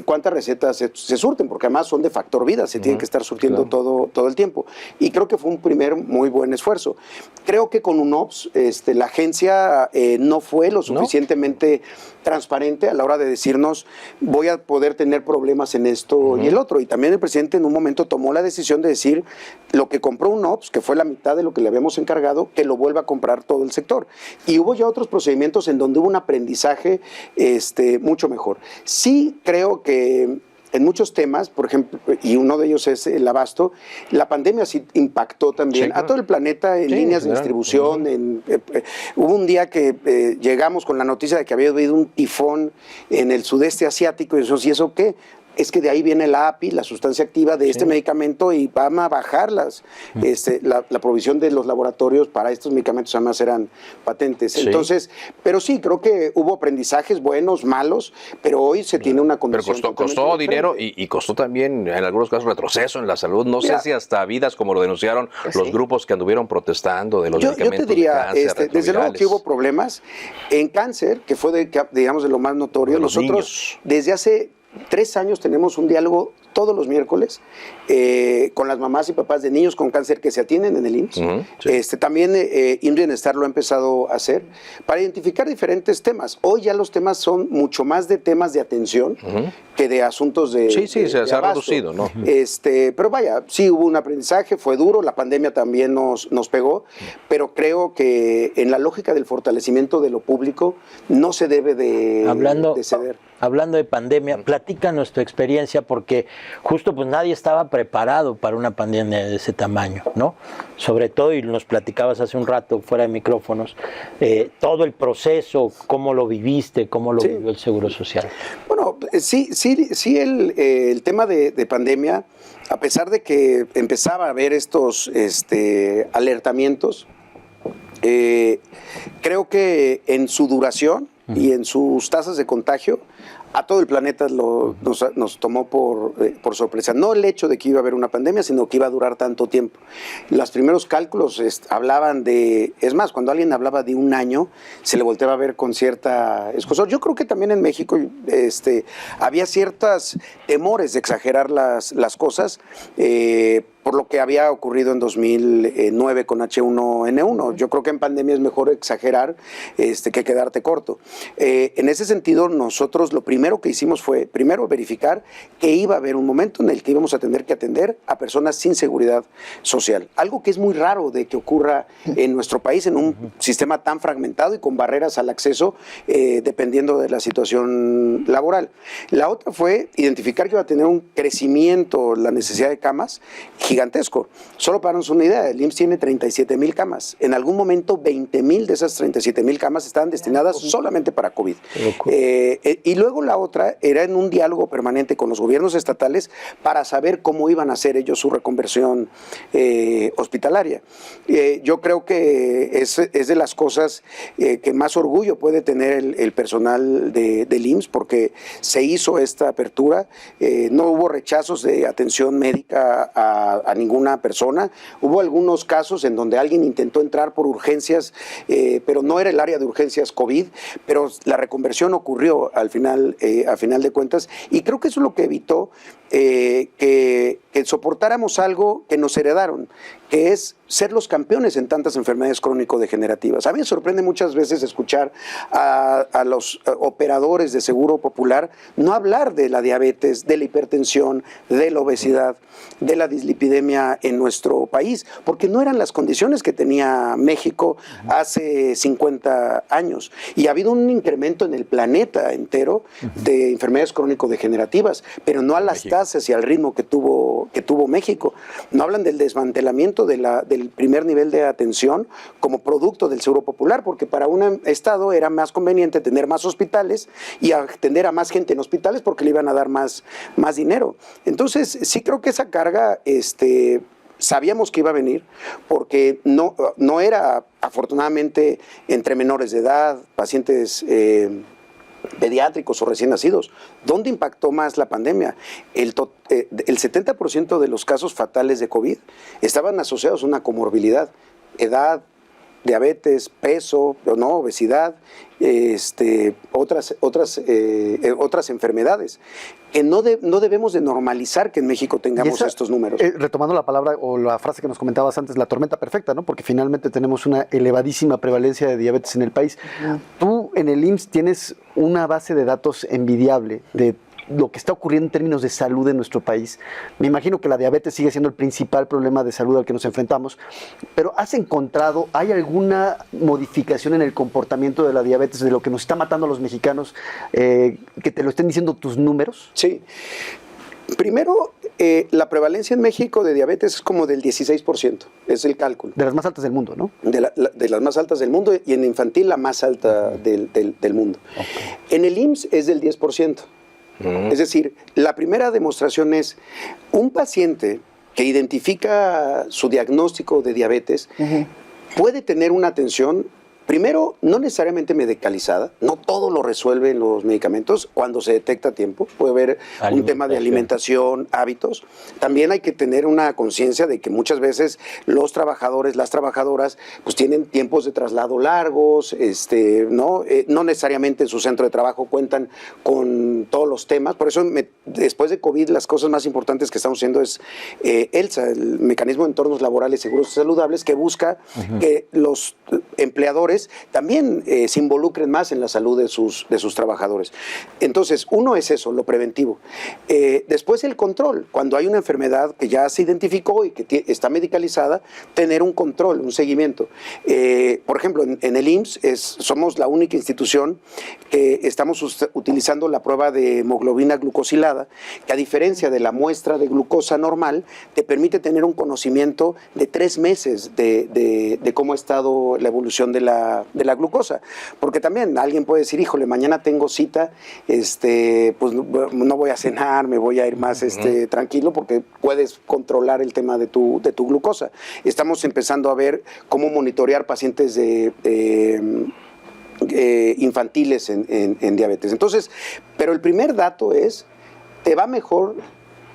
cuántas recetas se surten, porque además son de factor vida, se tienen que estar surtiendo todo el tiempo. Y creo que fue un primer muy buen esfuerzo. Creo que con UNOPS la agencia no fue lo suficientemente transparente a la hora de decirnos, voy a poder tener problemas en esto y el otro. Y también el presidente en un momento tomó la decisión de decir, lo que compró UNOPS, que fue la mitad de lo que le habíamos encargado, que lo vuelva a comprar todo el sector. Y hubo ya otros procedimientos en donde hubo un aprendizaje mucho mejor. Sí creo que en muchos temas, por ejemplo, y uno de ellos es el abasto, la pandemia sí impactó también a todo el planeta en líneas de distribución. Hubo un día que llegamos con la noticia de que había habido un tifón en el sudeste asiático, y eso qué. Es que de ahí viene la API, la sustancia activa de este medicamento, y van a bajar la provisión de los laboratorios para estos medicamentos, además eran patentes. Entonces, pero sí, creo que hubo aprendizajes buenos, malos, pero hoy se tiene una condición.
Pero costó dinero y costó también, en algunos casos, retroceso en la salud. No sé si hasta vidas, como lo denunciaron los grupos que anduvieron protestando de los medicamentos.
Yo te diría,
de cáncer,
desde luego que hubo problemas. En cáncer, que fue, de lo más notorio, nosotros desde hace 3 años tenemos un diálogo todos los miércoles con las mamás y papás de niños con cáncer que se atienden en el IMSS. También IMSS Bienestar lo ha empezado a hacer para identificar diferentes temas. Hoy ya los temas son mucho más de temas de atención que de asuntos de
se ha reducido, ¿no?
Pero vaya, sí hubo un aprendizaje, fue duro, la pandemia también nos pegó, pero creo que en la lógica del fortalecimiento de lo público no se debe de ceder.
Hablando de pandemia, platícanos tu experiencia, porque justo pues nadie estaba preparado para una pandemia de ese tamaño, ¿no? Sobre todo, y nos platicabas hace un rato fuera de micrófonos, todo el proceso, cómo lo viviste, cómo lo vivió el Seguro Social.
Bueno, sí, el tema de pandemia, a pesar de que empezaba a haber estos alertaminos, creo que en su duración y en sus tasas de contagio, a todo el planeta nos tomó por sorpresa. No el hecho de que iba a haber una pandemia, sino que iba a durar tanto tiempo. Los primeros cálculos hablaban de... Es más, cuando alguien hablaba de un año, se le volteaba a ver con cierta escosor. Yo creo que también en México había ciertos temores de exagerar las cosas, por lo que había ocurrido en 2009 con H1N1. Yo creo que en pandemia es mejor exagerar que quedarte corto. En ese sentido, nosotros lo primero que hicimos fue, primero, verificar que iba a haber un momento en el que íbamos a tener que atender a personas sin seguridad social. Algo que es muy raro de que ocurra en nuestro país, en un sistema tan fragmentado y con barreras al acceso, dependiendo de la situación laboral. La otra fue identificar que iba a tener un crecimiento, la necesidad de camas, gigantesco. Solo para darnos una idea, el IMSS tiene 37,000 camas. En algún momento, 20,000 de esas 37,000 camas estaban destinadas solamente para COVID. Y luego la otra era en un diálogo permanente con los gobiernos estatales para saber cómo iban a hacer ellos su reconversión hospitalaria. Yo creo que es de las cosas que más orgullo puede tener el personal del IMSS, porque se hizo esta apertura, no hubo rechazos de atención médica a ninguna persona. Hubo algunos casos en donde alguien intentó entrar por urgencias, pero no era el área de urgencias COVID, pero la reconversión ocurrió a final de cuentas, y creo que eso es lo que evitó que soportáramos algo que nos heredaron, que es ser los campeones en tantas enfermedades crónico-degenerativas. A mí me sorprende muchas veces escuchar a los operadores de Seguro Popular no hablar de la diabetes, de la hipertensión, de la obesidad, de la dislipidemia en nuestro país, porque no eran las condiciones que tenía México hace 50 años. Y ha habido un incremento en el planeta entero de enfermedades crónico-degenerativas, pero no a las tasas y al ritmo que tuvo México. No hablan del desmantelamiento del primer nivel de atención como producto del Seguro Popular, porque para un estado era más conveniente tener más hospitales y atender a más gente en hospitales porque le iban a dar más dinero. Entonces, sí creo que esa carga sabíamos que iba a venir, porque no era, afortunadamente, entre menores de edad, pacientes pediátricos o recién nacidos. ¿Dónde impactó más la pandemia? El 70% de los casos fatales de COVID estaban asociados a una comorbilidad: edad, diabetes, peso, ¿no?, obesidad, otras enfermedades. Que no debemos de normalizar que en México tengamos estos números.
Retomando la palabra o la frase que nos comentabas antes, la tormenta perfecta, ¿no? Porque finalmente tenemos una elevadísima prevalencia de diabetes en el país. Tú en el IMSS tienes una base de datos envidiable de lo que está ocurriendo en términos de salud en nuestro país. Me imagino que la diabetes sigue siendo el principal problema de salud al que nos enfrentamos, pero ¿hay alguna modificación en el comportamiento de la diabetes, de lo que nos está matando a los mexicanos, que te lo estén diciendo tus números?
Sí. Primero, la prevalencia en México de diabetes es como del 16%, es el cálculo.
De las más altas del mundo, ¿no?
De las más altas del mundo, y en infantil la más alta del mundo. Okay. En el IMSS es del 10%. Es decir, la primera demostración es un paciente que identifica su diagnóstico de diabetes puede tener una atención, primero, no necesariamente medicalizada, no todo lo resuelven los medicamentos cuando se detecta a tiempo. Puede haber un tema de alimentación, hábitos. También hay que tener una conciencia de que muchas veces los trabajadores, las trabajadoras, pues tienen tiempos de traslado largos, no necesariamente en su centro de trabajo cuentan con todos los temas. Por eso, después de COVID, las cosas más importantes que estamos haciendo es ELSA, el Mecanismo de Entornos Laborales Seguros y Saludables, que busca que los empleadores trabajadores también se involucren más en la salud de sus trabajadores. Entonces, uno es eso, lo preventivo. Después el control, cuando hay una enfermedad que ya se identificó y que está medicalizada, tener un control, un seguimiento. Por ejemplo, en el IMSS somos la única institución que estamos utilizando la prueba de hemoglobina glucosilada, que a diferencia de la muestra de glucosa normal, te permite tener un conocimiento de 3 meses de cómo ha estado la evolución de la glucosa. Porque también alguien puede decir, híjole, mañana tengo cita, pues no voy a cenar, me voy a ir más tranquilo, porque puedes controlar el tema de tu glucosa. Estamos empezando a ver cómo monitorear pacientes infantiles en diabetes. Entonces, pero el primer dato es, te va mejor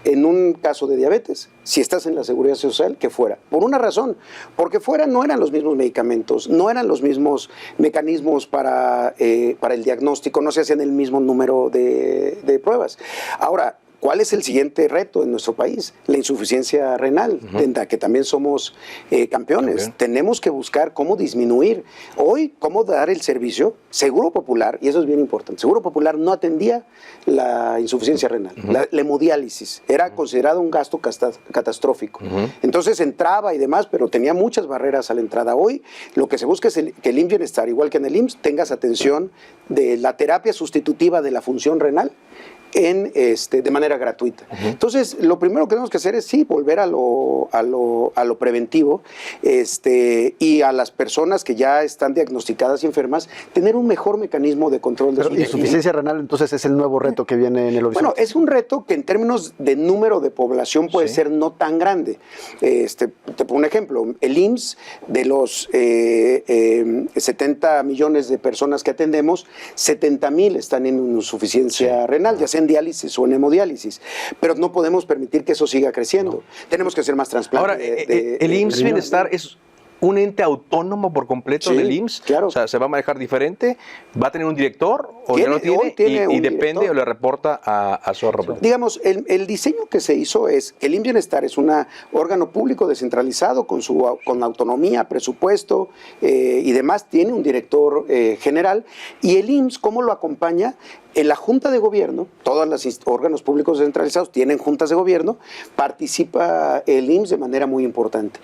en un caso de diabetes, si estás en la seguridad social, que fuera. Por una razón, porque fuera no eran los mismos medicamentos, no eran los mismos mecanismos para el diagnóstico, no se hacían el mismo número de pruebas. Ahora, ¿cuál es el siguiente reto en nuestro país? La insuficiencia renal, en la que también somos campeones. Tenemos que buscar cómo disminuir. Hoy, cómo dar el servicio. Seguro Popular, y eso es bien importante, Seguro Popular no atendía la insuficiencia renal. La hemodiálisis era considerado un gasto catastrófico. Entonces entraba y demás, pero tenía muchas barreras a la entrada. Hoy lo que se busca es que el IMSS Bienestar, igual que en el IMSS, tengas atención de la terapia sustitutiva de la función renal de manera gratuita. Entonces, lo primero que tenemos que hacer es sí, volver a lo preventivo, y a las personas que ya están diagnosticadas y enfermas, tener un mejor mecanismo de control de su
insuficiencia renal, entonces, es el nuevo reto que viene en el horizonte.
Bueno, es un reto que en términos de número de población puede ser no tan grande. Te pongo un ejemplo, el IMSS, de los 70 millones de personas que atendemos, 70,000 están en insuficiencia renal, ya sea en diálisis o en hemodiálisis, pero no podemos permitir que eso siga creciendo. Tenemos que hacer más trasplantes.
Ahora, el IMSS Bienestar es un ente autónomo por completo del IMSS.
Claro.
O sea, ¿se va a manejar diferente? ¿Va a tener un director o ya lo
Hoy
tiene? Y depende
director.
o le reporta a su representante.
Digamos, el diseño que se hizo es que el IMSS Bienestar es un órgano público descentralizado con autonomía, presupuesto y demás. Tiene un director general. Y el IMSS, ¿cómo lo acompaña? En la Junta de Gobierno, todos los órganos públicos descentralizados tienen juntas de gobierno, participa el IMSS de manera muy importante.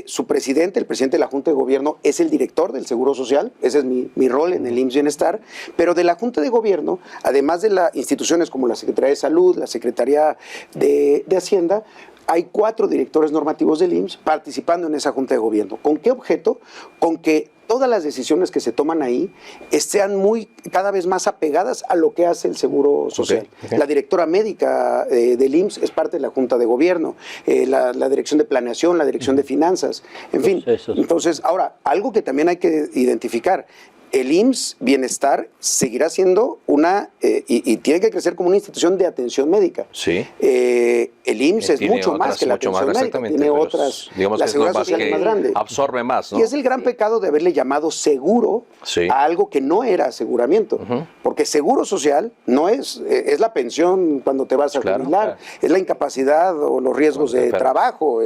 Su presidente, el presidente de la Junta de Gobierno, es el director del Seguro Social, ese es mi rol en el IMSS Bienestar, pero de la Junta de Gobierno, además de las instituciones como la Secretaría de Salud, la Secretaría de Hacienda, hay 4 directores normativos del IMSS participando en esa Junta de Gobierno. ¿Con qué objeto? Con que todas las decisiones que se toman ahí sean cada vez más apegadas a lo que hace el Seguro Social.
Okay.
La directora médica del IMSS es parte de la Junta de Gobierno, la Dirección de Planeación, la Dirección de Finanzas, en fin. Entonces, ahora, algo que también hay que identificar, el IMSS Bienestar seguirá siendo y tiene que crecer como una institución de atención médica.
Sí.
El IMSS es mucho más que la atención médica, tiene otras,
digamos
la
que
seguridad
es más
social es más grande.
Absorbe más, ¿no?
Y es el gran pecado de haberle llamado seguro a algo que no era aseguramiento, porque seguro social no es la pensión cuando te vas a jubilar, es la incapacidad o los riesgos de trabajo,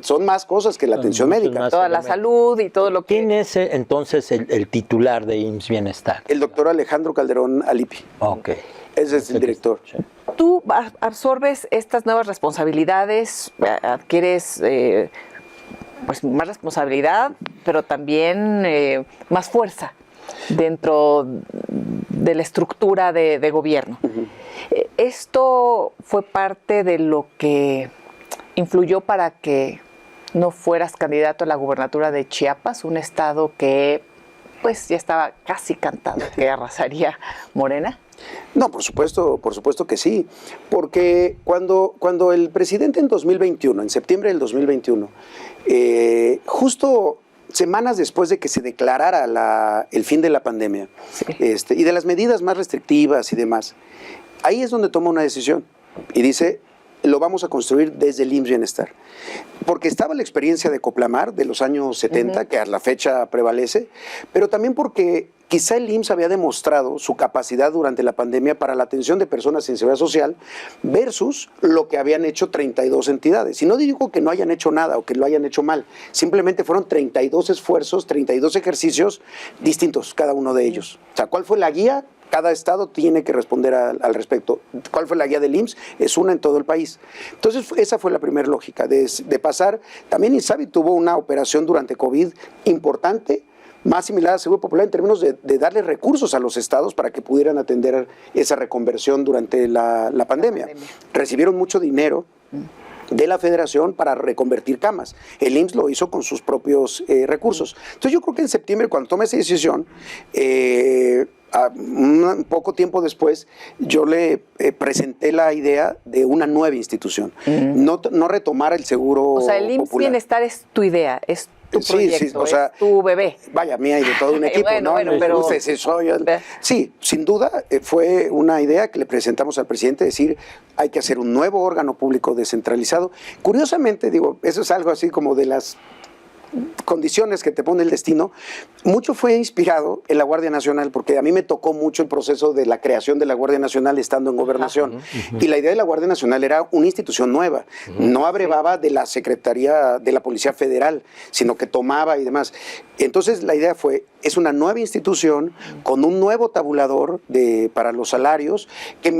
son más cosas que la atención médica.
Toda la salud y todo lo que...
¿Quién es entonces el titular de IMSS Bienestar?
El doctor Alejandro Calderón Alipi.
Ok.
Ese es el director.
Sí.
Tú absorbes estas nuevas responsabilidades, adquieres pues más responsabilidad, pero también más fuerza dentro de la estructura de gobierno. ¿Esto fue parte de lo que influyó para que no fueras candidato a la gubernatura de Chiapas, un estado que pues ya estaba casi cantado que arrasaría Morena?
No, por supuesto que sí, porque cuando el presidente en 2021, en septiembre del 2021, justo semanas después de que se declarara el fin de la pandemia, y de las medidas más restrictivas y demás, ahí es donde toma una decisión y dice, lo vamos a construir desde el IMSS Bienestar. Porque estaba la experiencia de Coplamar de los años 70, que a la fecha prevalece, pero también porque quizá el IMSS había demostrado su capacidad durante la pandemia para la atención de personas sin seguridad social versus lo que habían hecho 32 entidades. Y no digo que no hayan hecho nada o que lo hayan hecho mal, simplemente fueron 32 esfuerzos, 32 ejercicios distintos cada uno de ellos. O sea, ¿cuál fue la guía? Cada estado tiene que responder al respecto. ¿Cuál fue la guía del IMSS? Es una en todo el país. Entonces, esa fue la primera lógica, de pasar. También INSABI tuvo una operación durante COVID importante, más similar al Seguro Popular en términos de darle recursos a los estados para que pudieran atender esa reconversión durante la pandemia. Recibieron mucho dinero de la federación para reconvertir camas. El IMSS lo hizo con sus propios recursos. Entonces yo creo que en septiembre, cuando tome esa decisión, un poco tiempo después, yo le presenté la idea de una nueva institución. No retomar el Seguro
O sea, el IMSS
Popular.
Bienestar es tu idea, es tu proyecto,
o sea,
es tu bebé.
Vaya, mía y de todo un equipo,
Bueno,
¿no?
bueno,
No,
pero-
ustedes, sí, sin duda fue una idea que le presentamos al presidente, decir, hay que hacer un nuevo órgano público descentralizado. Curiosamente, digo, eso es algo así como de las condiciones que te pone el destino. Mucho fue inspirado en la Guardia Nacional, porque a mí me tocó mucho el proceso de la creación de la Guardia Nacional estando en Gobernación. Y la idea de la Guardia Nacional era una institución nueva, no abrevaba de la Secretaría de la Policía Federal, sino que tomaba y demás. Entonces la idea fue, es una nueva institución con un nuevo tabulador para los salarios, que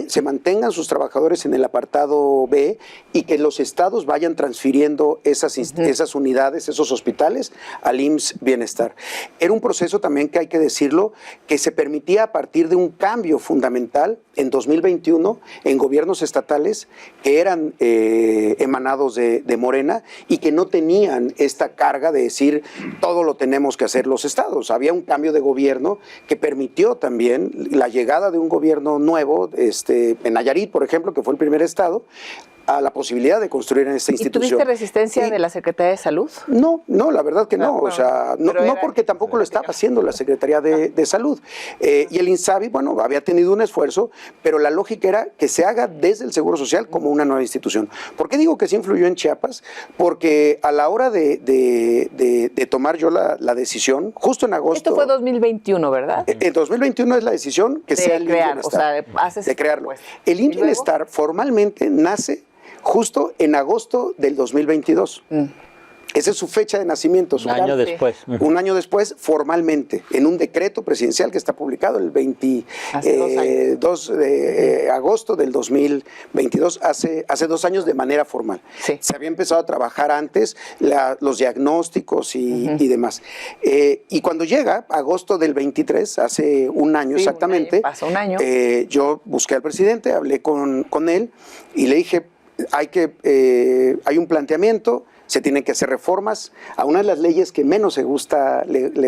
se mantengan sus trabajadores en el apartado B y que los estados vayan transfiriendo esas unidades, esos hospitales al IMSS Bienestar. Era un proceso también, que hay que decirlo, que se permitía a partir de un cambio fundamental en 2021 en gobiernos estatales que eran emanados de Morena y que no tenían esta carga de decir todo lo tenemos que hacer los estados. Había un cambio de gobierno que permitió también la llegada de un gobierno nuevo, en Nayarit, por ejemplo, que fue el primer estado, a la posibilidad de construir en esta
¿Y
institución.
tuviste resistencia
Y-
de la Secretaría de Salud?
No, la verdad que no.
bueno,
O sea, no
pero era-
porque tampoco lo estaba haciendo la Secretaría de Salud. Y el INSABI, bueno, había tenido un esfuerzo, pero la lógica era que se haga desde el Seguro Social como una nueva institución. ¿Por qué digo que sí influyó en Chiapas? Porque a la hora de tomar yo la decisión, justo en agosto.
Esto fue 2021, ¿verdad?
En 2021 es la decisión que
De
sea el IMSS
crear,
Bienestar,
o sea, haces
de crearlo.
propuesta.
El
¿Y
IMSS
luego?
Bienestar formalmente nace justo en agosto del 2022. Esa es su fecha de nacimiento.
Un año después.
Un año después, formalmente, en un decreto presidencial que está publicado el
Hace 2 años.
2 de agosto del 2022, hace 2 años de manera formal.
Sí.
Se había empezado a trabajar antes los diagnósticos y demás. Y cuando llega agosto del 23, hace un año
Sí,
exactamente,
pasó un año.
yo busqué al presidente, hablé con él y le dije, hay un planteamiento, se tienen que hacer reformas a una de las leyes que menos le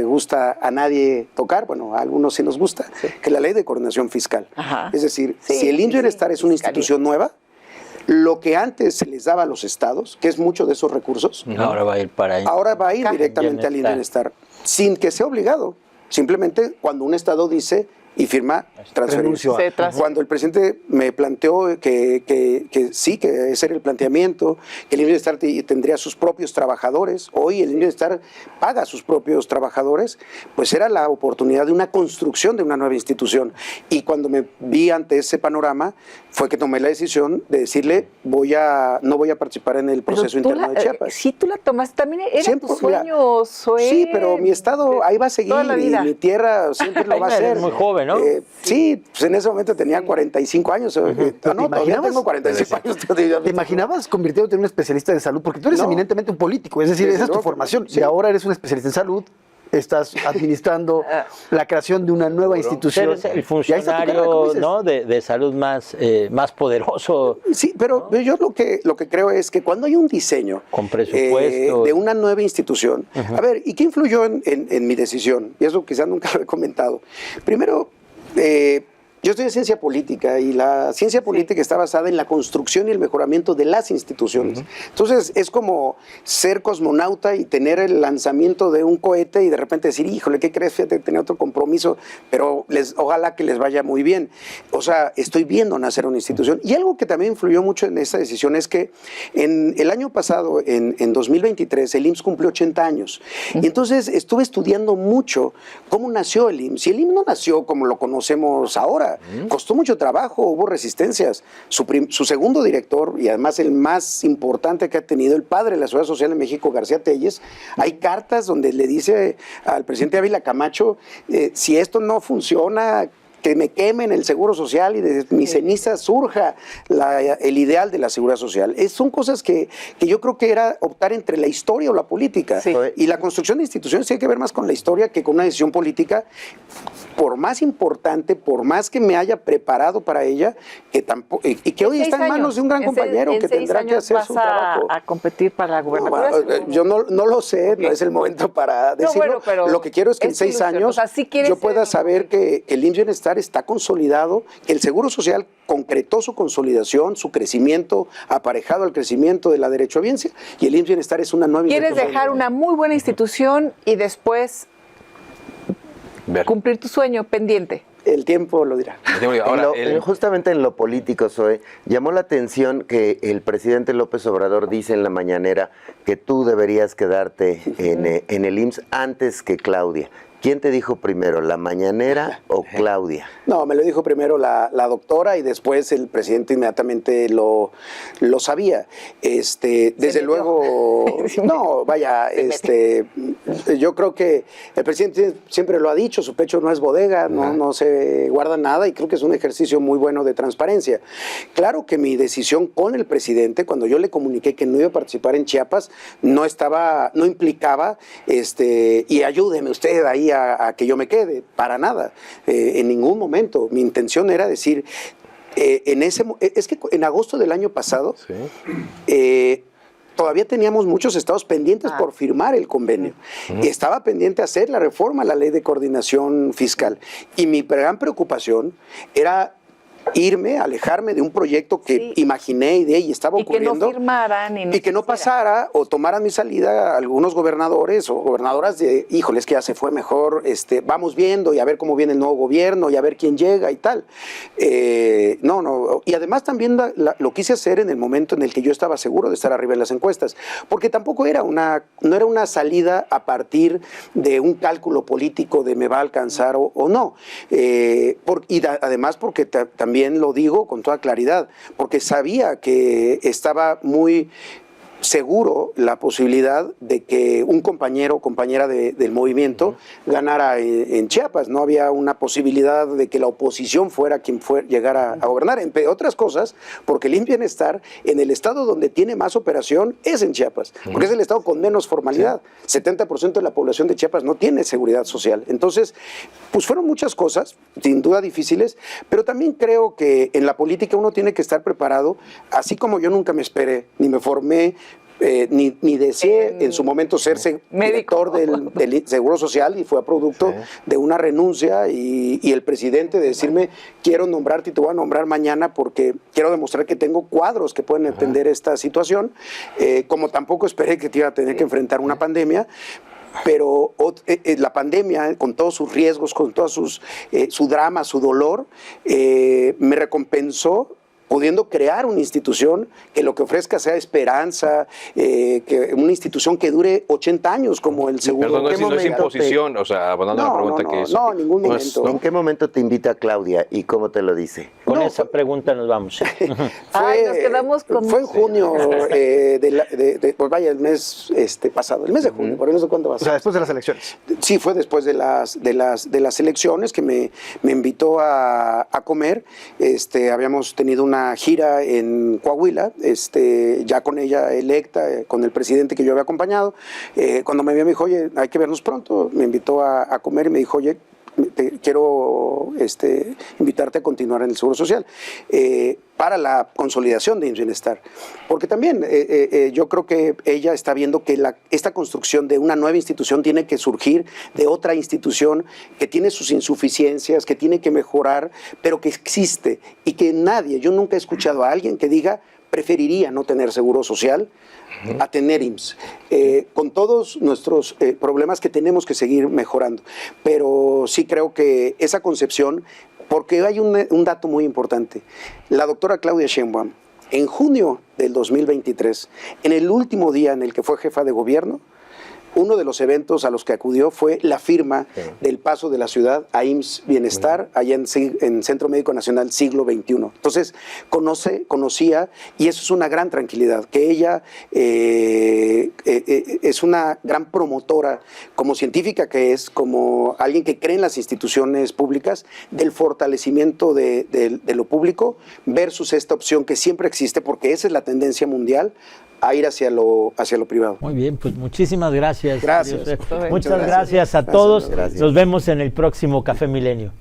gusta a nadie tocar, bueno, a algunos sí nos gusta, que es la ley de coordinación fiscal.
Ajá.
Es decir,
Sí,
si el IMSS Bienestar es una
fiscalía.
institución nueva, lo que antes se les daba a los estados, que es mucho de esos recursos,
Ahora va a ir para ahí.
ahora va a ir
Acá.
directamente al IMSS Bienestar, sin que sea obligado. Simplemente cuando un estado dice y firma transferir.
Renuncio a-
Se transfiere.
Cuando el presidente me planteó que sí, que ese era el planteamiento, que el IMSS Bienestar tendría sus propios trabajadores, hoy el IMSS Bienestar paga a sus propios trabajadores, pues era la oportunidad de una construcción de una nueva institución. Y cuando me vi ante ese panorama, fue que tomé la decisión de decirle, no voy a participar en el proceso
Pero tú
interno de Chiapas.
sí, tú la tomaste, también era
Siempre,
tu
mira,
sueño, Zoé,
Sí, pero mi estado
de
ahí va a seguir
toda la
y
vida.
mi tierra siempre lo va a
Eres
hacer.
muy joven, ¿no?
Sí, pues en ese momento tenía 45 años. No, todavía
imaginabas?
tengo 45 años. todavía.
¿Te imaginabas convirtiéndote en un especialista en salud? Porque tú eres
No.
eminentemente un político, es decir,
Desde
esa es tu
luego,
formación.
sí.
Y ahora eres un especialista en salud, estás administrando la creación de una nueva institución.
Eres el
Y ahí está tu carrera, como
funcionario,
dices.
¿no? de salud más poderoso.
Sí, pero yo lo que creo es que cuando hay un diseño
Con presupuesto.
de una nueva institución, a ver, ¿y qué influyó en mi decisión? Y eso quizás nunca lo he comentado. Primero, yo Yo estudié ciencia política y la ciencia política está basada en la construcción y el mejoramiento de las instituciones. Entonces es como ser cosmonauta y tener el lanzamiento de un cohete y de repente decir, híjole, ¿qué crees? Fíjate, tener otro compromiso, pero ojalá que les vaya muy bien. O sea, estoy viendo nacer una institución. Y algo que también influyó mucho en esta decisión es que en el año pasado, en 2023, el IMSS cumplió 80 años. Y entonces estuve estudiando mucho cómo nació el IMSS. Y el IMSS no nació como lo conocemos ahora. Costó mucho trabajo, hubo resistencias. Su segundo director, y además el más importante que ha tenido, el padre de la Seguridad Social en México, García Telles, hay cartas donde le dice al presidente Ávila Camacho, si esto no funciona, que me quemen el Seguro Social y de mis cenizas surja el ideal de la Seguridad Social. Son cosas que yo creo que era optar entre la historia o la política.
Sí.
Y la construcción de instituciones tiene que ver más con la historia que con una decisión política, por más importante, por más que me haya preparado para ella, que tampoco, y que hoy está en manos de un gran compañero que tendrá que hacer su trabajo.
¿Vas a competir para la gubernatura?
Yo no lo sé, no es el momento para decirlo.
bueno, pero
lo que quiero es que en
es
6
ilusión.
años
O sea, sí quieres
yo pueda
ser-
saber que el IMSS Bienestar está consolidado, que el Seguro Social concretó su consolidación, su crecimiento, aparejado al crecimiento de la derechohabiencia, y el IMSS Bienestar es una nueva
¿Quieres
institución.
dejar una muy buena institución y después
Ver.
cumplir tu sueño pendiente?
El tiempo lo dirá.
Ahora,
Justamente en lo político, Zoe, llamó la atención que el presidente López Obrador dice en la mañanera que tú deberías quedarte en el IMSS antes que Claudia. ¿Quién te dijo primero, la mañanera o Claudia?
No, me lo dijo primero la doctora y después el presidente inmediatamente lo sabía. Desde luego, no, vaya, yo creo que el presidente siempre lo ha dicho, su pecho no es bodega, no se guarda nada, y creo que es un ejercicio muy bueno de transparencia. Claro que mi decisión con el presidente, cuando yo le comuniqué que no iba a participar en Chiapas, no implicaba, y ayúdeme usted ahí a que yo me quede, para nada, en ningún momento. Mi intención era decir, es que en agosto del año pasado, todavía teníamos muchos estados pendientes por firmar el convenio. Y estaba pendiente hacer la reforma a la ley de coordinación fiscal. Y mi gran preocupación era alejarme de un proyecto que imaginé, ideé y estaba ocurriendo.
Y que no firmaran.
Y que no pasara o tomaran mi salida algunos gobernadores o gobernadoras de, híjole, es que ya se fue mejor, vamos viendo y a ver cómo viene el nuevo gobierno y a ver quién llega y tal. No. Y además también lo quise hacer en el momento en el que yo estaba seguro de estar arriba en las encuestas, porque tampoco no era una salida a partir de un cálculo político de me va a alcanzar o no. Además porque también lo digo con toda claridad, porque sabía que estaba muy seguro la posibilidad de que un compañero o compañera del movimiento ganara en Chiapas. No había una posibilidad de que la oposición fuera quien llegara a gobernar, entre otras cosas, porque el IMSS Bienestar, en el estado donde tiene más operación, es en Chiapas, porque es el estado con menos formalidad. 70% de la población de Chiapas no tiene seguridad social. Entonces, pues fueron muchas cosas, sin duda difíciles, pero también creo que en la política uno tiene que estar preparado, así como yo nunca me esperé, ni me formé, ni deseé en su momento ser director del Seguro Social, y fue a producto de una renuncia y el presidente de decirme, quiero nombrarte y te voy a nombrar mañana porque quiero demostrar que tengo cuadros que pueden entender esta situación, como tampoco esperé que te iba a tener que enfrentar una pandemia. Pero la pandemia, con todos sus riesgos, con todo su drama, su dolor, me recompensó pudiendo crear una institución que lo que ofrezca sea esperanza, que una institución que dure 80 años como el Seguro.
Perdón, no es imposición, o sea, abandonando la pregunta que es.
No, en ningún momento.
¿En qué momento te invita Claudia y cómo te lo dice?
Con esa pregunta nos vamos.
Nos quedamos con...
Fue en junio, pues vaya, el mes pasado, el mes de junio, por no sé cuándo va a
O
ser.
sea, después de las elecciones.
Sí, fue después de las elecciones que me invitó a comer. Habíamos tenido una gira en Coahuila, ya con ella electa, con el presidente que yo había acompañado. Cuando me vio me dijo, oye, hay que vernos pronto. Me invitó a comer y me dijo, oye, quiero invitarte a continuar en el Seguro Social para la consolidación de IMSS Bienestar. Porque también yo creo que ella está viendo que esta construcción de una nueva institución tiene que surgir de otra institución que tiene sus insuficiencias, que tiene que mejorar, pero que existe y que nadie, yo nunca he escuchado a alguien que diga preferiría no tener Seguro Social a tener IMSS, con todos nuestros problemas que tenemos que seguir mejorando. Pero sí creo que esa concepción, porque hay un dato muy importante. La doctora Claudia Sheinbaum, en junio del 2023, en el último día en el que fue jefa de gobierno, uno de los eventos a los que acudió fue la firma del paso de la ciudad a IMSS Bienestar, allá en Centro Médico Nacional Siglo XXI. Entonces, conocía, y eso es una gran tranquilidad, que ella es una gran promotora, como científica que es, como alguien que cree en las instituciones públicas, del fortalecimiento de lo público versus esta opción que siempre existe, porque esa es la tendencia mundial, a ir hacia lo privado.
Muy bien, pues muchísimas gracias.
Gracias.
Muchas gracias a todos.
Gracias.
Nos vemos en el próximo Café Milenio.